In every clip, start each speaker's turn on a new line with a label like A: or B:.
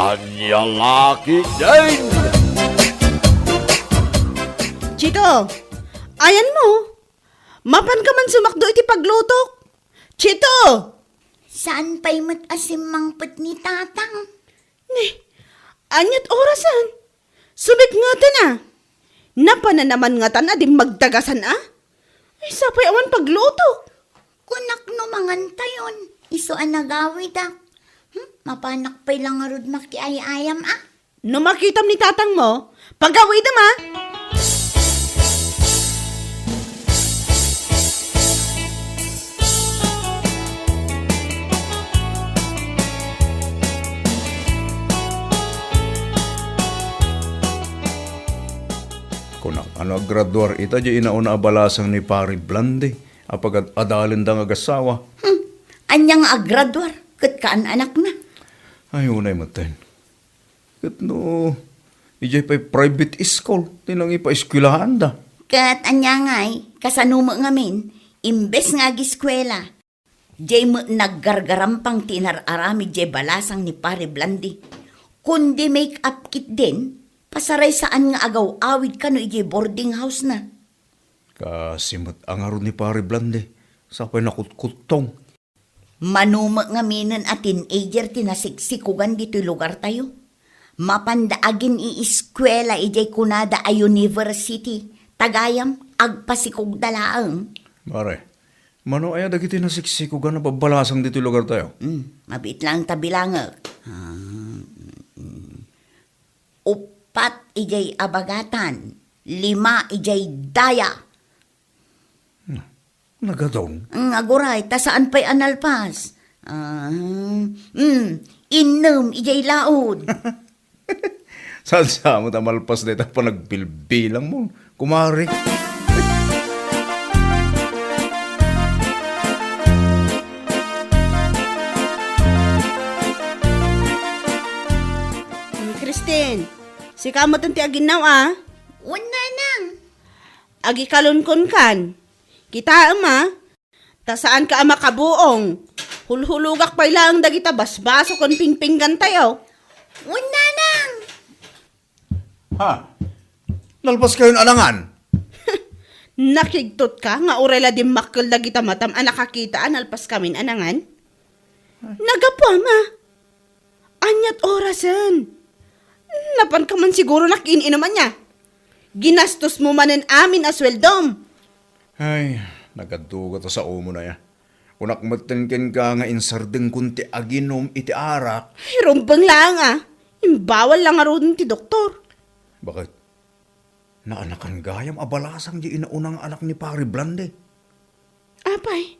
A: Anya laki din!
B: Chito, ayan mo. Mapan ka man sumakdo iti paglutok. Chito!
C: Saan pa'y matasim mangput ni tatang?
B: Anyat orasan. Subit nga ta na. Napana naman nga ta na di magdagasan Ay, sapay awan paglutok.
C: Kunak no mangantayon. Iso ang nagawid mapanak pa'y lang arud makiayayam
B: No makitam ni tatang mo, pagawid
D: Kunak ano graduar ita di inauna abalasang ni Pari Blande apag adalin da nga gasawa.
C: Anyang agradwar. Kat kaan anak na.
D: Ay unay maten. Kat no ijay pa'y private school tinang ipa-eskwelahan da.
C: Kat anya nga'y kasanuma ngamin. Imbes nga giskwela. Jay mo naggargarampang tinar-arami jay balasang ni Pare Blandi. Kundi make-up kit din, pasaray saan nga agaw awid ka no ijay boarding house na.
D: Kasimot ang aron ni Pari Blande sa pa'y nakutkutong.
C: Manuma nga minan at teenager tinasiksikugan dito lugar tayo. Mapandaagin i-eskwela ijay kunada a university. Tagayam, agpasikog dalaang.
D: Mare, mano ay dagiti nasiksikugan na babalasang dito lugar tayo.
C: Mabit lang tabilangag. Upat ijay abagatan. 5 ijay daya.
D: Nagadong.
C: Aguray, ta saan pa'y analpas? Inom ijay laod.
D: Saan sa mo tamalpas dito pa nagbilbilang mo? Kumari.
B: Christine, si kamot ang tiaginaw
C: Una nang.
B: Agi kalunkon kan. Kita ta saan ka makabuong. Hulhulugak pa ilang dagita basbaso kon pingpinggan tayo.
C: Una nang.
D: Ha? Nalpas kayo alangan?
B: Nakigtot ka nga urela di makkel dagita matam anakakitaan alpas kamin anangan. Nagapam Anyat orasan. Napan ka man siguro nakininuman niya. Ginastos mo manen amin asweldom.
D: Ay, nagaduga to sa umo na ya. Kunak matenken ka nga insardeng kunti aginom iti arak.
B: Ay, rumbang lang Imbawal lang aron ti doktor.
D: Bakit? Naanakan gayam abalasang di inaunang anak ni Pari Blande.
B: Apay,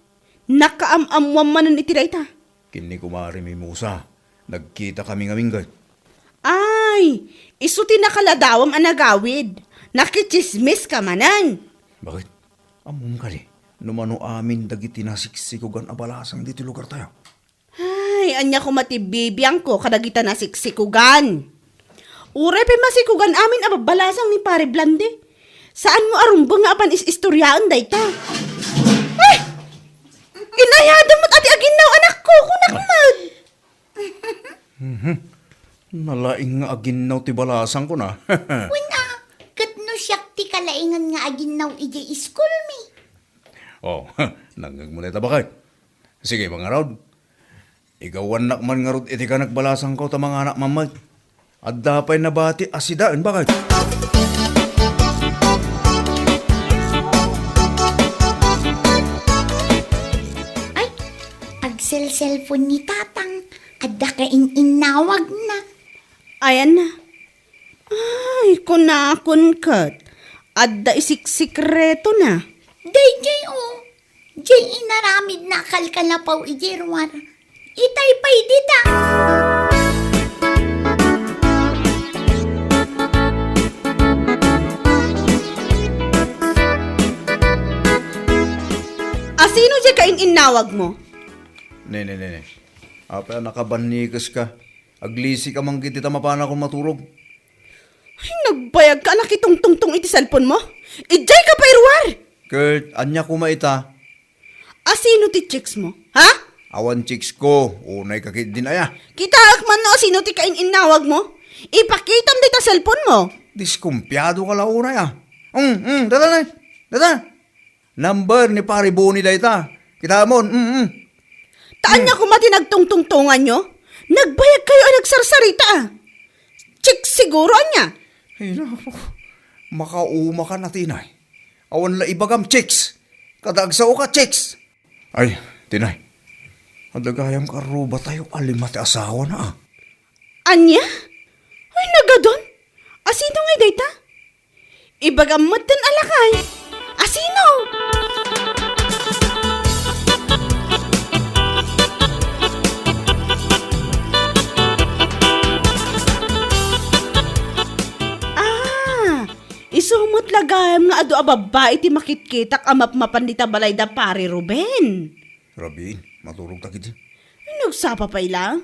B: nakaamamwam manan iti dayta.
D: Kini kumari mi Musa. Nagkita kami nga minggay.
B: Ay, isuti nakaladawam anagawid. Nakichismis ka manan.
D: Bakit? Among ka di. Numano amin dagiti nasiksikugan abalasang dito lugar tayo.
B: Ay, anya ko matibibiyang ko kadagita nasiksikugan. Uray pa masikugan amin ababalasang ni Pare Blande. Saan mo arumbang nga apan is-istoryaan dayta? Ay! Inayada mo't ati aginaw anak ko kunakmad.
D: Nalaing nga aginaw ti balasang ko na.
C: Una, kat no siyak ti kalaingan nga aginaw ijay school mi.
D: Oh, nanggag mo na ita bakit? Sige mga raod. Igawan nak man nga rod iti ka nagbalasang ko ta mga anak mamad. At dapay nabati asidaan bakit?
C: Ay, agsel-cellphone ni tatang. Adda ka inawag na.
B: Ayan na. Ay, kunakon kat. Adda isiksikreto na.
C: Day, Jay inaramid na kalkalapaw ijerwar. Itay pa'y dita.
B: Sino dyan ka inawag mo?
D: Ne. Apa nakabanikas ka. Aglisi ka man kita mapana kung maturog.
B: Ay, nagbayag ka nakitong tungtong iti cellphone mo? Ijay ka pa irwar!
D: Kurt, anya kumaita.
B: Sino ti chicks mo? Ha?
D: Awan chicks ko, unay kakit din aya.
B: Kitaak man no, sino ti kain inawag mo? Ipakitam di ta cellphone mo.
D: Diskumpiyado ka la unay ah. Dada na. Dada. Number ni pare Boni dayta. Kita mo,
B: Taan niya kumati nagtungtungtungan nyo? Nagbayag kayo ay nagsarsarita ah. Chik siguro niya.
D: Ay, naku. Makauma ka na, tinay. Awan la ibagam chicks. Kadagsaw ka chicks. Ay, tinay. Adagayam ka ruba tayo alimati asawa na ah.
B: Anya? Ay nagadon. Asino nga dayta? Ibagam din alakay. Asino? Isumot lagayam nga ado ababa iti makitkitak amap-mapan dita balay da pare Ruben.
D: Rabin, maturog takit din.
B: Ay, nagsapa pa lang.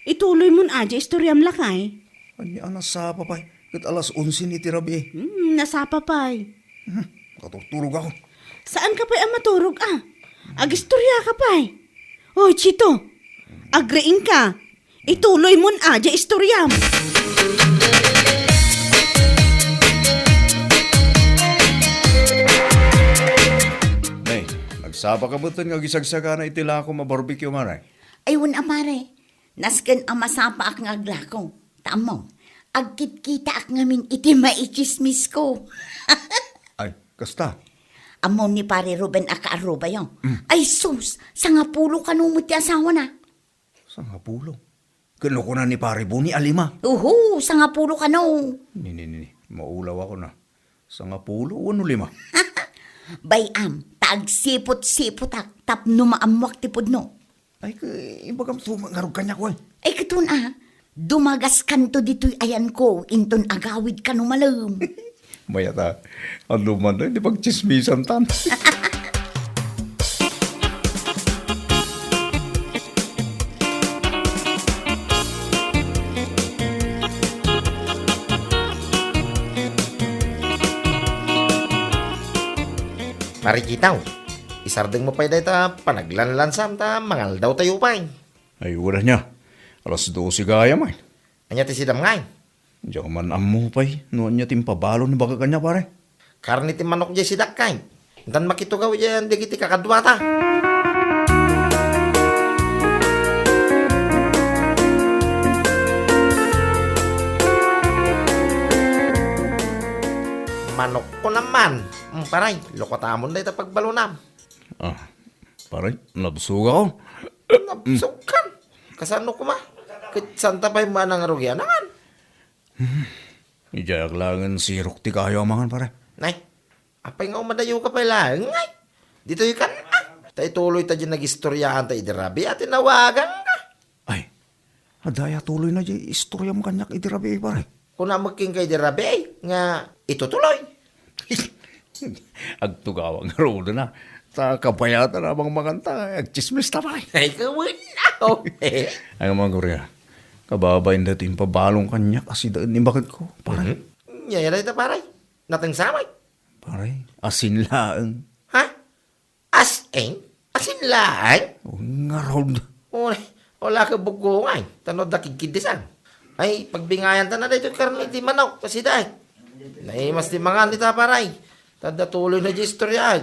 B: Ituloy mo na istoryam lakay.
D: Anya anas sa papay. Kat alas 11 ni tirabi.
B: Nasapa pa.
D: Katurturog ako.
B: Saan ka pa ang maturog Agistorya ka pa. Hoy, Chito. Agreeing ka. Ituloy mo na istoryam.
D: Nay, nagsapa ka buton nga gisagsaga na itila ako mabarbecue maray.
C: Ayun amare, nasken ang masapa ak nga aglako. Tamong, agkit-kita ak ngamin iti maichismis ko.
D: Ay, kasta.
C: Amon ni pare Ruben akaaruba yun. Ay sus, sa nga pulo kanumot ti asawa na.
D: Sa nga pulo. Kano ko na ni pare Boni alima.
C: Uhu, sa nga pulo kano.
D: Ni. Maulaw ako na. Sa nga pulo, 5.
C: Bayam, taag sipot-sipot ak, tapno maamwak ti pudno.
D: Ay, ibagam tumangarog kanya ko eh.
C: Ay katun dumagas kanto dito'y ayan ko, inton agawid ka malam.
D: Mayata, ano man na, hindi pagchismisan tan.
E: Marikitaw, isardeng mo pa ta panaglanlansam ta mangal daw tayo pa.
D: Ay, wala niya. Alas 12 gaya may.
E: Anya ti sidam ngay.
D: Diyan man amo pa'y. Noon niya timpabalo ni baka kanya pare.
E: Karni ti manok jay sidak kay. Dan makitugaw yan digiti kakadwa ta. Manok ko naman. Paray, lokotamon na ita pagbalunam.
D: Ah, pare, nabsuga ko.
E: Napsukan. Kasano ko ma? Kit santa pa'y manang arugyanangan.
D: Ijayak langan sirok ti kayo amangan pare.
E: Nay, apay nga umadayo ka pala. Ngay, dito yung kan. Tay tuloy ta dyan nag-istoryahan ta idirabi at tinawagan ka.
D: Ay, adaya tuloy na dyan istorya mo kanyak itirabi pare.
E: Kung na magking kay idirabi, nga itutuloy.
D: Agtugawang rodo na. Sa kapayata na bang maganta, agchismis na pare.
E: Ay, kawin na.
D: Ay mga Korea, kababayin dati yung pabalong kanyak kasi daan ni bakit ko pare.
E: Yaya ito paray. Natang samay.
D: Pare, asin laang.
E: Ha? As-eng? Asin laang?
D: Nga road.
E: Wala ka bugungay. Tanod na kikidisan. Ay, pagbingayan ta na dito karni di manaw. Kasi dahil. Naimas di mga nita paray. Tada tuloy na di istorya.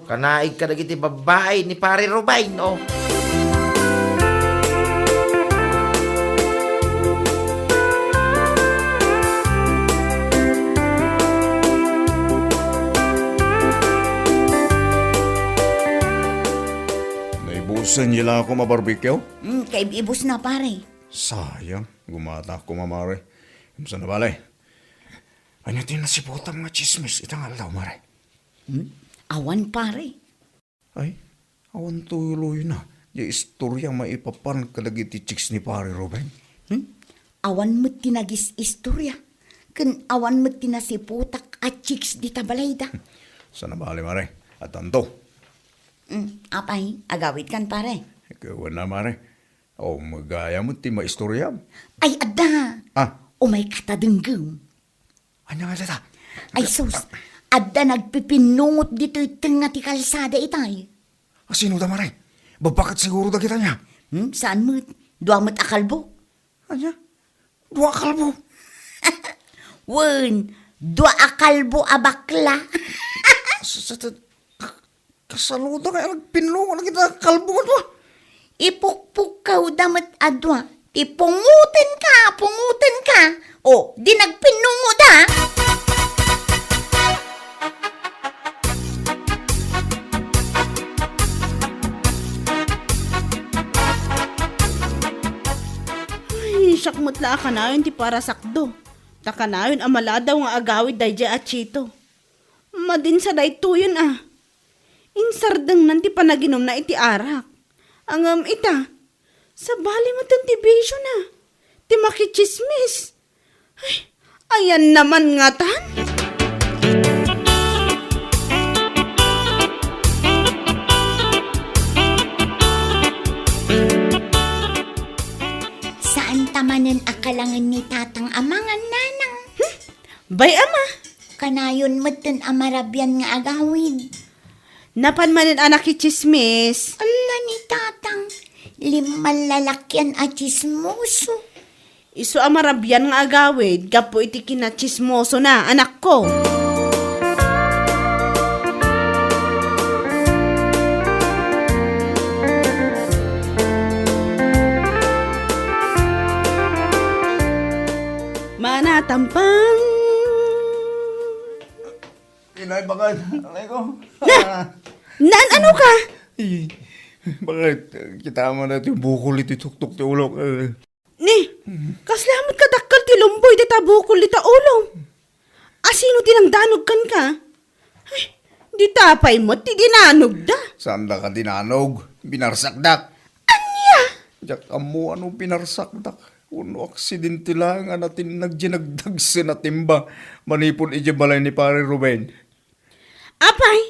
E: Kanaig ka na kiti babae ni pare Ruben, no?
D: Naibusan nila ako mabarbecue?
C: Kay ibus na pare.
D: Sayang, gumata ako mamare. Saan na balay? Ano din na si puta mga chismis, itang alaw mare.
C: Awan pare.
D: Ay, awan tuloy na. Di istorya maipapan kadagiti chicks ni pare Ruben.
C: Awan mo't tinagis istorya. Kan awan mo't tinasiputak at chicks di tabalayda.
D: Saan na balay mare? At tanto.
C: Apay, agawid kan pare.
D: Ikaw na mare. O magaya mo ti maistorya.
C: Ay, adda. Umay katadenggam.
D: Anya nga data?
C: Ay, sus. Adda nagpipinungot dito itong nga ti kalsada itay.
D: Sino da mare? Babakat siguro da kita niya.
C: Saan mo? Dua mo't akalbo?
D: Anya? Dua kalbo.
C: Wen, dua akalbo abakla.
D: Kasaluda kaya nagpinlungan na kita kalbo ko to.
C: Ipukpuk ka damat adwa. Ipungutin ka. O, di nagpinungod ha.
B: Ay, sakmut la ka na yun ti para sakdo. Taka na yun, amala daw nga agawid dayja at chito. Madin sa dayto yun ah. Insardang nan ti panaginom na iti arak. Angam ita, sa bali mo ti bisyo na. Ti makichismis. Ay, ayan naman nga tan.
C: Saan tamanin akalangan ni tatang amangan nanang?
B: Bay ama,
C: Kanayon mo tin amarabyan nga agawid.
B: napanmanin anak kichismis.
C: Ala ni tatang, liman lalakyan at chismoso.
B: Isu amarabyan nga agawid, gapo iti kinachismoso na, anak ko. Manatampang.
D: Inay, bakit? Alay ko.
B: Naan ano ka?
D: Bakit? Kita mo na ito yung bukol ito, tuktok ti ulok.
B: Ni, kaslamot ka dakkal ti lumboy di tabukol di taulong. Asino tinangdanog kan ka? Ay, di tapay mo, ti dinanog da.
D: Saan da ka dinanog? Binarsakdak.
B: Anya?
D: Jak amo anong pinarsakdak? Uno aksidente lang nga natin nagdinagdag sa natimba. Manipon ije balay ni pare Ruben.
B: Apay,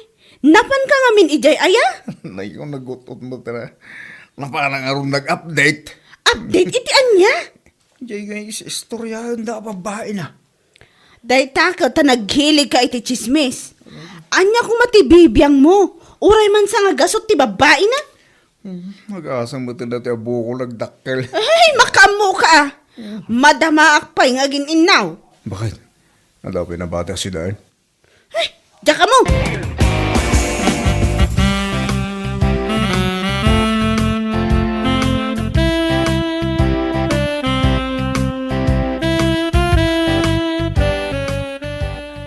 B: napan ka nga min ijay aya?
D: Nay ko nagutot mo tara. Napanang aron nag-update.
B: Update iti anya?
D: Jay guys, istoryahan da babae na.
B: Day taka ta naghilig ka iti chismis. Anya kung matibibiyang mo, uray man sa nga gasot ti babae na?
D: Mag-asang mo tinda ti abuko nagdakkel.
B: Ay, makamo ka ah. Madama akpay nga ginaw.
D: Bakit? Nadaw pinabata si Daan?
B: Ay, diyan ka mo.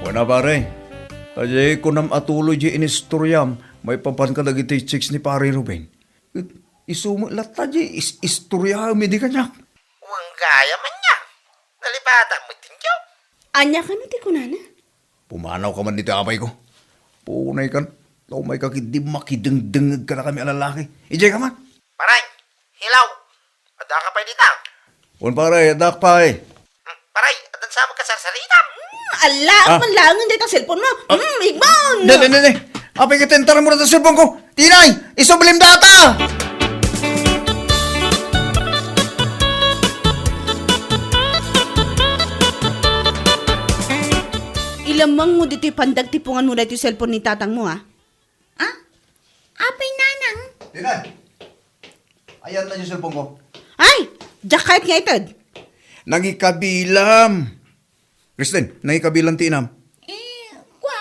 D: Wala pare. Tajay ko nam atuloy di inistoryam. May papan ka dagiti chicks ni pare Ruben. Isumo lata di istorya mi di kanyak.
E: Huwag gaya man niya. Nalipatan mo tinyo.
B: Anya ka na ti kunana?
D: Pumanaw ka man dito amay ko. Punay kan. Law may kakidi makidengdengag ka na kami ang lalaki. Ijay ka man.
E: Paray, hilaw. Ada ka pa dito.
D: Un pare, adak pa eh.
E: Paray, adan sa ka sarsaritam.
B: Ala, man langan dito cellphone mo. Igbon!
D: Ne. Apay ka tentaran mo na sa cellphone ko. Tinay, isoblim data!
B: Ilamang mo dito pandag tipungan mo na ito cellphone ni tatang mo ha.
C: Ah? Apay nanang?
D: Tinay, ayan na yung cellphone ko.
B: Ay, jakayat nga itad.
D: Nangikabilam. Kristen, nangikabilam tinam.
C: Kwa?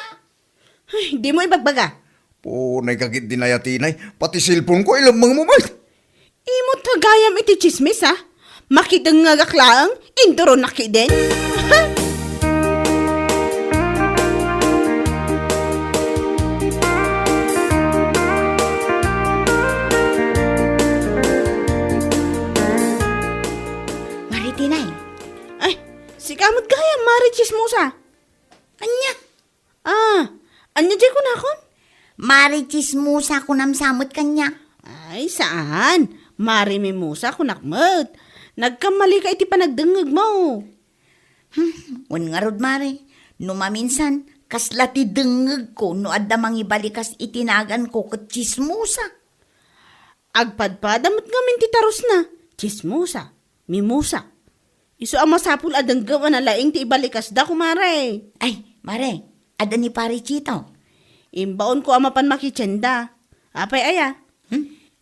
B: Ay, di mo ibagbaga.
D: Punay kakit dinaya tinay. Pati cellphone ko ilamang mo ba?
B: Imot kagayam iti chismis ha. Makitang nga gaklaang, indoro nakiden.
C: Maritinay,
B: Ay, si kamot gayam, mari chismosa.
C: anya?
B: Ah, anya di ko na kon?
C: Mari chismusa ko nam samot kanya.
B: Ay, saan? Mari may musa kunakmat. Nagkamali ka iti panagdengeg mo.
C: Un nga rod mari, no maminsan, kasla ti dengeg ko no adda mangibalikas itinagan ko ket chismusa.
B: Agpadpadamot ngamin ti taros na. Chismosa, mimusa. Iso ang masapul adang gawa na laing ti ibalikas da kumare.
C: Ay, mare, adda ni pare Chito.
B: Imbaon ko amapan makitsenda. Apay aya.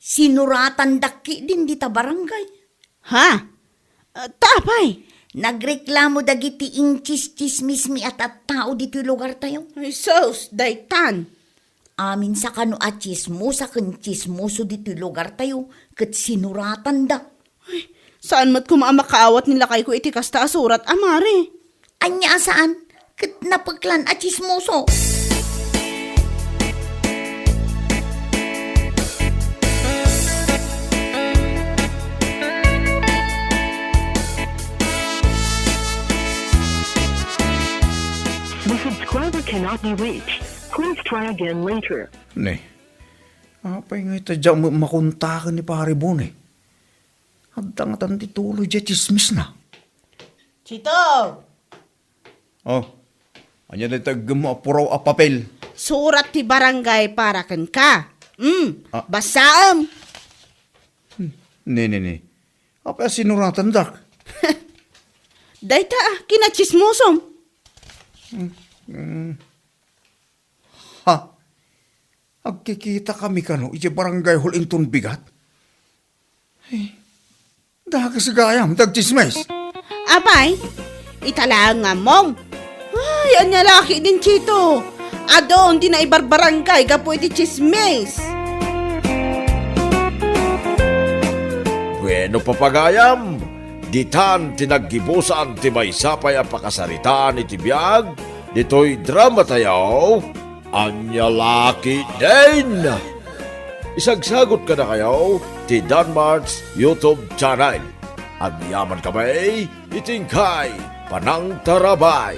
C: Sinuratan daki din dita barangay.
B: Ha? Tapay.
C: Nagreklamo dagiti inchis-chismis mi at tao dito lugar tayo.
B: Ay, sus, daytan.
C: Amin sa kano at chismosa kan chismoso dito lugar tayo kat sinuratan da.
B: Saan mat kumamakaawat nila kay ko iti kasta asurat amare?
C: Anya saan? Kat napagklan at chismoso.
F: The subscriber cannot be reached. Please try again later.
D: Ne, apay nga itadya makuntakan ni pare Bon eh. Hadang-atan ti tuloy dya chismis na.
B: Chito!
D: Oh, anya na mo apuraw a papel.
B: Surat ti barangay para kan ka.
D: Ah.
B: Basaam.
D: Ne. Apay sinuratan dak.
B: Dayta, kinachismosom.
D: Ha? Agkikita kami kano, iti barangay hol inton bigat. Ay, dahagasagayam, dagchismes.
B: Abay, italang nga mong. Ay, anya laki din, Chito. Adon, di na ibarbarangay, gapo iti chismes.
A: Bueno papagayam, ditan tinaggibusan ti may sapay ang pakasaritaan iti biyag, dito'y drama tayo, anya laki din. Isagsagot ka na kayo, ti Danmar's YouTube channel. Ang yaman kamay, itingkay, panang tarabay.